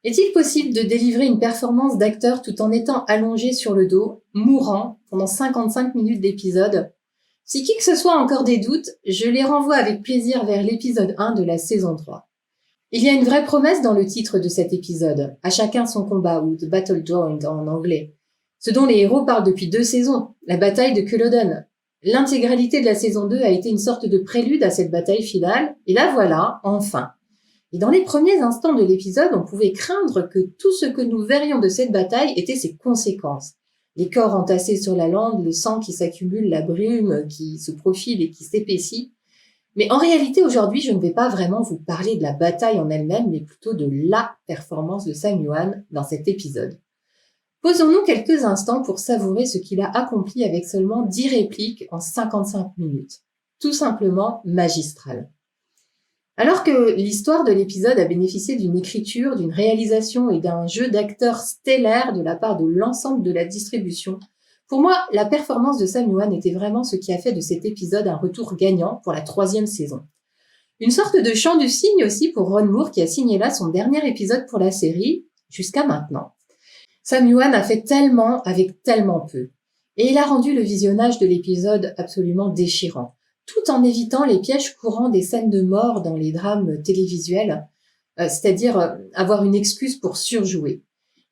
Est-il possible de délivrer une performance d'acteur tout en étant allongé sur le dos, mourant, pendant 55 minutes d'épisode? Si qui que ce soit a encore des doutes, je les renvoie avec plaisir vers l'épisode 1 de la saison 3. Il y a une vraie promesse dans le titre de cet épisode, à chacun son combat, ou The Battle Joined en anglais. Ce dont les héros parlent depuis 2 saisons, la bataille de Culloden. L'intégralité de la saison 2 a été une sorte de prélude à cette bataille finale, et la voilà, enfin. Et dans les premiers instants de l'épisode, on pouvait craindre que tout ce que nous verrions de cette bataille était ses conséquences. Les corps entassés sur la lande, le sang qui s'accumule, la brume qui se profile et qui s'épaissit. Mais en réalité, aujourd'hui, je ne vais pas vraiment vous parler de la bataille en elle-même, mais plutôt de la performance de Sam Yuan dans cet épisode. Posons-nous quelques instants pour savourer ce qu'il a accompli avec seulement 10 répliques en 55 minutes. Tout simplement magistral. Alors que l'histoire de l'épisode a bénéficié d'une écriture, d'une réalisation et d'un jeu d'acteurs stellaire de la part de l'ensemble de la distribution, pour moi, la performance de Sam Yuan était vraiment ce qui a fait de cet épisode un retour gagnant pour la 3e saison. Une sorte de chant du cygne aussi pour Ron Moore qui a signé là son dernier épisode pour la série, jusqu'à maintenant. Sam Yuan a fait tellement avec tellement peu. Et il a rendu le visionnage de l'épisode absolument déchirant, tout en évitant les pièges courants des scènes de mort dans les drames télévisuels, c'est-à-dire avoir une excuse pour surjouer.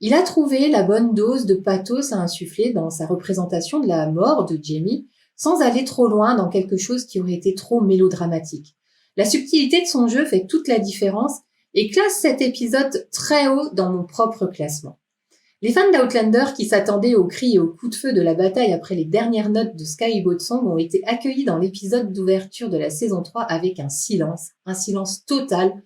Il a trouvé la bonne dose de pathos à insuffler dans sa représentation de la mort de Jamie, sans aller trop loin dans quelque chose qui aurait été trop mélodramatique. La subtilité de son jeu fait toute la différence et classe cet épisode très haut dans mon propre classement. Les fans d'Outlander qui s'attendaient aux cris et aux coups de feu de la bataille après les dernières notes de Skyboat Song ont été accueillis dans l'épisode d'ouverture de la saison 3 avec un silence total,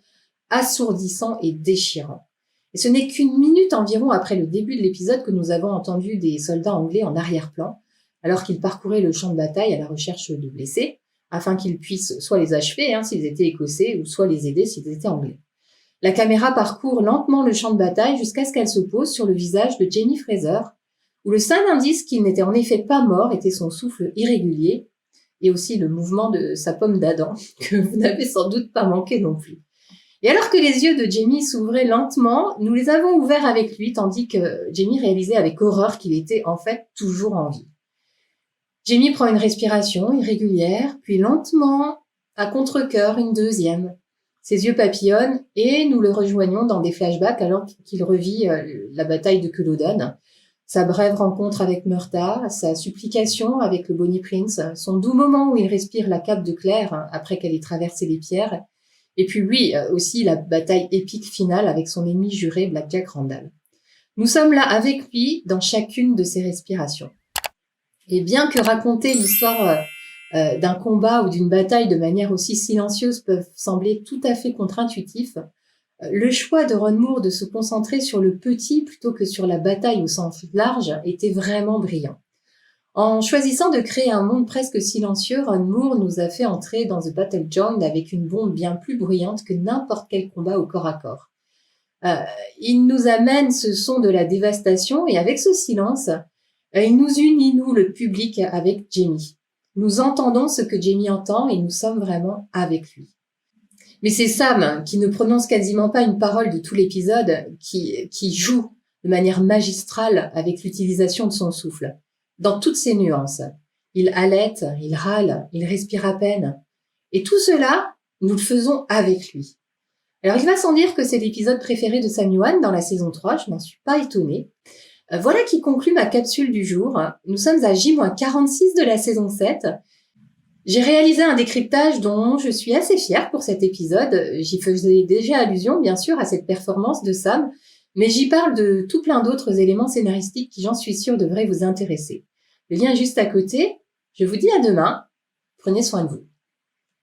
assourdissant et déchirant. Et ce n'est qu'une minute environ après le début de l'épisode que nous avons entendu des soldats anglais en arrière-plan, alors qu'ils parcouraient le champ de bataille à la recherche de blessés, afin qu'ils puissent soit les achever s'ils étaient écossais, ou soit les aider s'ils étaient anglais. La caméra parcourt lentement le champ de bataille jusqu'à ce qu'elle se pose sur le visage de Jamie Fraser, où le seul indice qu'il n'était en effet pas mort était son souffle irrégulier, et aussi le mouvement de sa pomme d'Adam, que vous n'avez sans doute pas manqué non plus. Et alors que les yeux de Jamie s'ouvraient lentement, nous les avons ouverts avec lui, tandis que Jamie réalisait avec horreur qu'il était en fait toujours en vie. Jamie prend une respiration irrégulière, puis lentement, à contre-cœur, une deuxième. Ses yeux papillonnent et nous le rejoignons dans des flashbacks alors qu'il revit la bataille de Culloden, sa brève rencontre avec Murtagh, sa supplication avec le Bonnie Prince, son doux moment où il respire la cape de Claire après qu'elle ait traversé les pierres, et puis oui, aussi la bataille épique finale avec son ennemi juré Blackjack Randall. Nous sommes là avec lui dans chacune de ses respirations. Et bien que raconter l'histoire d'un combat ou d'une bataille de manière aussi silencieuse peuvent sembler tout à fait contre-intuitif, le choix de Ron Moore de se concentrer sur le petit plutôt que sur la bataille au sens large était vraiment brillant. En choisissant de créer un monde presque silencieux, Ron Moore nous a fait entrer dans The Battle Joined avec une bombe bien plus bruyante que n'importe quel combat au corps à corps. Il nous amène ce son de la dévastation et avec ce silence, il nous unit, nous, le public, avec Jamie. Nous entendons ce que Jamie entend et nous sommes vraiment avec lui. Mais c'est Sam qui ne prononce quasiment pas une parole de tout l'épisode, qui joue de manière magistrale avec l'utilisation de son souffle, dans toutes ses nuances. Il halète, il râle, il respire à peine. Et tout cela, nous le faisons avec lui. Alors il va sans dire que c'est l'épisode préféré de Sam Yuan dans la saison 3, je n'en suis pas étonnée. Voilà qui conclut ma capsule du jour. Nous sommes à J-46 de la saison 7. J'ai réalisé un décryptage dont je suis assez fière pour cet épisode. J'y faisais déjà allusion, bien sûr, à cette performance de Sam, mais j'y parle de tout plein d'autres éléments scénaristiques qui, j'en suis sûre, devraient vous intéresser. Le lien est juste à côté. Je vous dis à demain. Prenez soin de vous.